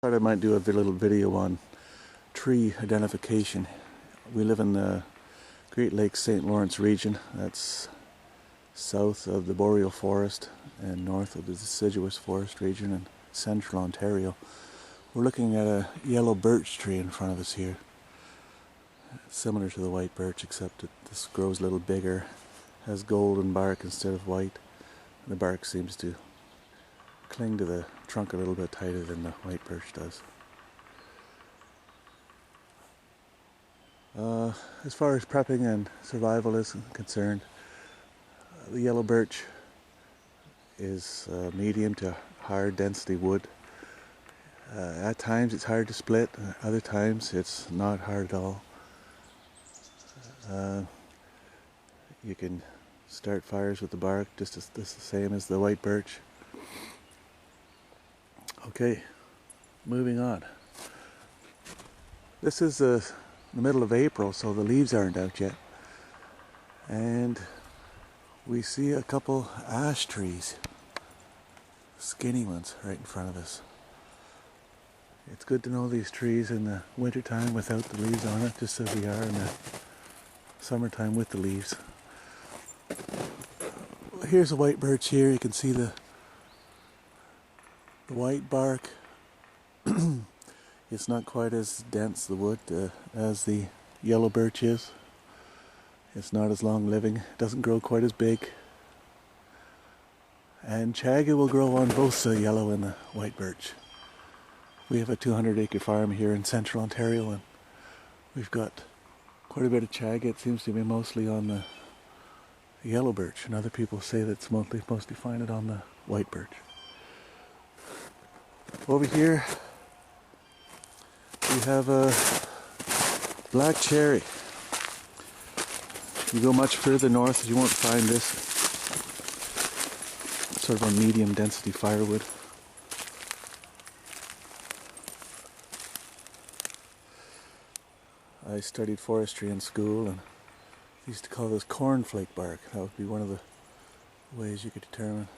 Thought I might do a little video on tree identification. We live in the Great Lakes St. Lawrence region. That's south of the boreal forest and north of the deciduous forest region in central Ontario. We're looking at a yellow birch tree in front of us here. It's similar to the white birch, except that this grows a little bigger, has golden bark instead of white. The bark seems to cling to the trunk a little bit tighter than the white birch does. As far as prepping and survival is concerned, the yellow birch is medium to higher density wood. At times it's hard to split, other times it's not hard at all. You can start fires with the bark just the same as the white birch. Okay, moving on. This is the middle of April, so the leaves aren't out yet. And we see a couple ash trees, skinny ones, right in front of us. It's good to know these trees in the wintertime without the leaves on it, just as we are in the summertime with the leaves. Here's a white birch here. You can see the white bark. It's not quite as dense, the wood, as the yellow birch is. It's not as long living, doesn't grow quite as big. And chaga will grow on both the yellow and the white birch. We have a 200-acre farm here in central Ontario, and we've got quite a bit of chaga. It seems to be mostly on the yellow birch, and other people say that it's mostly find it on the white birch. Over here we have a black cherry. You go much further north, you won't find this. Sort of a medium density firewood. I studied forestry in school, and they used to call this cornflake bark. That would be one of the ways you could determine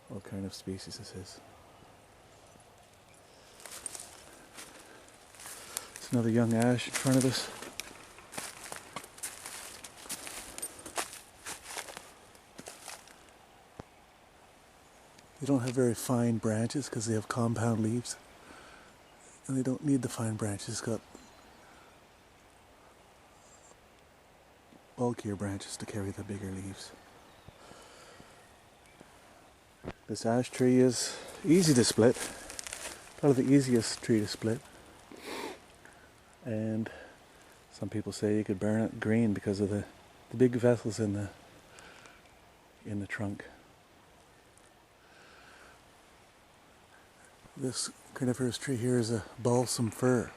what kind of species this is. It's another young ash in front of us. They don't have very fine branches because they have compound leaves, and they don't need the fine branches. It's got bulkier branches to carry the bigger leaves. This ash tree is easy to split, probably the easiest tree to split. And some people say you could burn it green because of the big vessels in the trunk. This coniferous tree here is a balsam fir,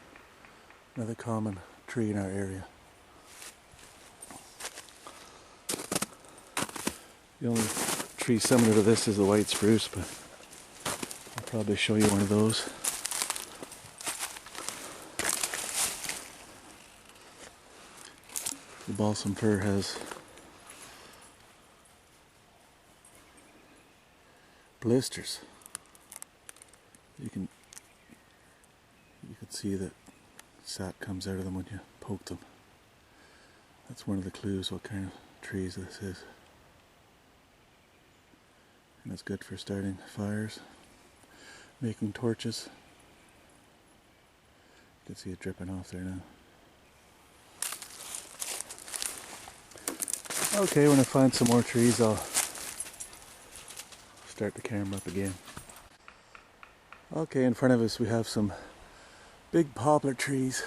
another common tree in our area. The only tree similar to this is the white spruce, but I'll probably show you one of those. The balsam fir has blisters. You can see that sap comes out of them when you poke them. That's one of the clues what kind of trees this is. And it's good for starting fires, making torches. You can see it dripping off there now. Okay, when I find some more trees, I'll start the camera up again. Okay, in front of us we have some big poplar trees.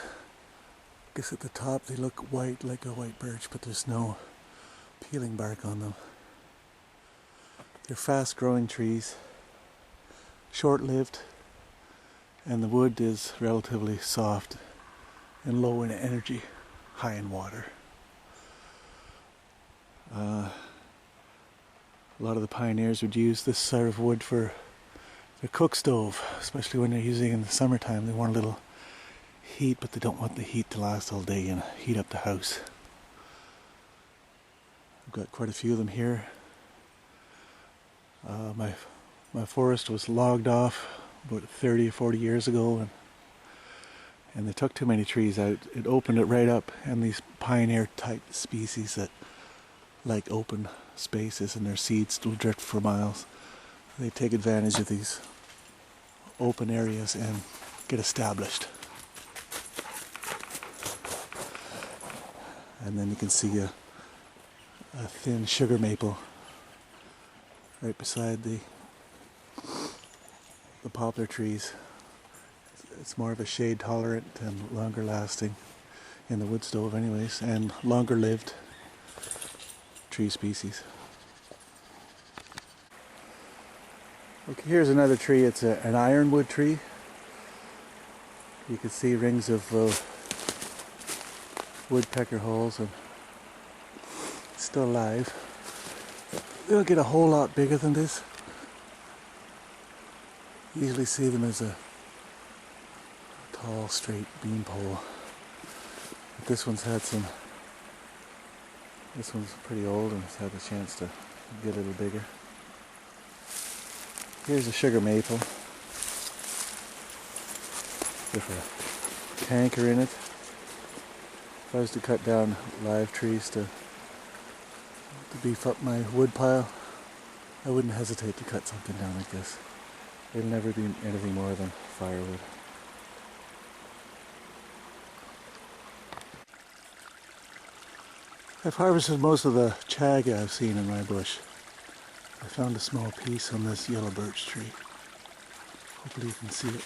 I guess at the top they look white like a white birch, but there's no peeling bark on them. They're fast-growing trees, short-lived, and the wood is relatively soft and low in energy, high in water. A lot of the pioneers would use this sort of wood for their cook stove, especially when they're using it in the summertime. They want a little heat, but they don't want the heat to last all day and heat up the house. I've got quite a few of them here. My forest was logged off about 30 or 40 years ago, and they took too many trees out. It opened it right up, and these pioneer type species that like open spaces and their seeds will drift for miles, they take advantage of these open areas and get established. And then you can see a thin sugar maple right beside the poplar trees. It's more of a shade tolerant and longer lasting in the wood stove anyways, and longer lived tree species. Okay, here's another tree. It's an ironwood tree. You can see rings of woodpecker holes, and it's still alive. They'll get a whole lot bigger than this. Usually see them as a tall, straight bean pole. But this one's pretty old and it's had a chance to get a little bigger. Here's a sugar maple with a tanker in it. If I was to cut down live trees to beef up my wood pile, I wouldn't hesitate to cut something down like this. It'll never be anything more than firewood. I've harvested most of the chaga I've seen in my bush. I found a small piece on this yellow birch tree. Hopefully you can see it.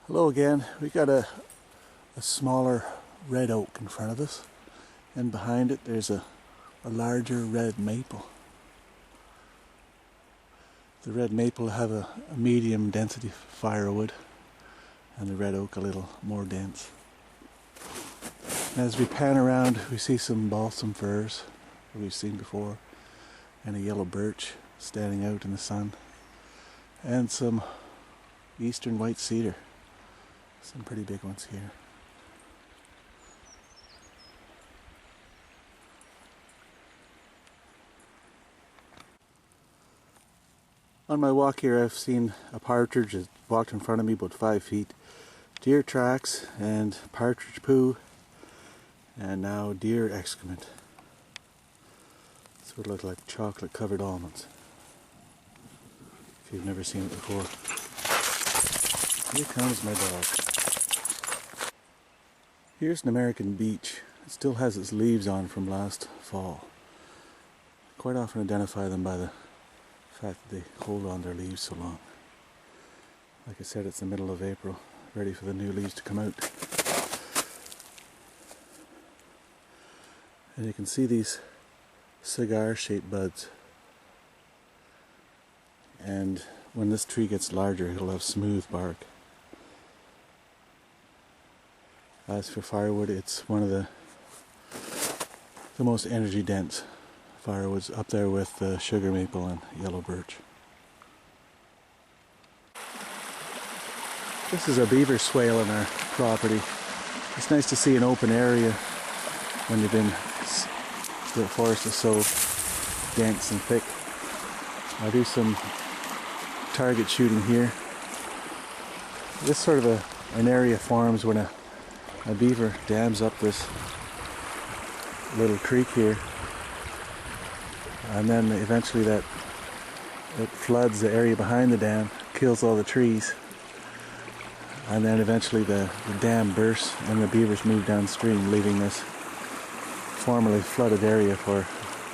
Hello again. We got a smaller red oak in front of us, and behind it there's a larger red maple. The red maple will have a medium density firewood, and the red oak a little more dense. As we pan around, we see some balsam firs that we've seen before, and a yellow birch standing out in the sun, and some eastern white cedar. Some pretty big ones here. On my walk here, I've seen a partridge that walked in front of me about 5 feet, deer tracks and partridge poo, and now deer excrement. This would look like chocolate covered almonds, if you've never seen it before. Here comes my dog. Here's an American beech. It still has its leaves on from last fall. I quite often identify them by the fact that they hold on their leaves so long. Like I said, it's the middle of April, ready for the new leaves to come out. And you can see these cigar-shaped buds. And when this tree gets larger, it'll have smooth bark. As for firewood, it's one of the most energy dense firewoods, up there with sugar maple and yellow birch. This is a beaver swale on our property. It's nice to see an open area when the forest is so dense and thick. I'll do some target shooting here. This sort of an area forms when a beaver dams up this little creek here, and then eventually it floods the area behind the dam, kills all the trees, and then eventually the dam bursts and the beavers move downstream, leaving this formerly flooded area for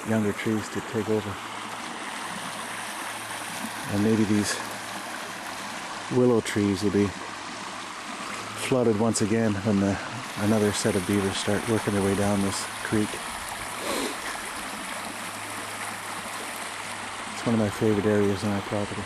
younger trees to take over. And maybe these willow trees will be flooded once again when another set of beavers start working their way down this creek. It's one of my favorite areas on our property.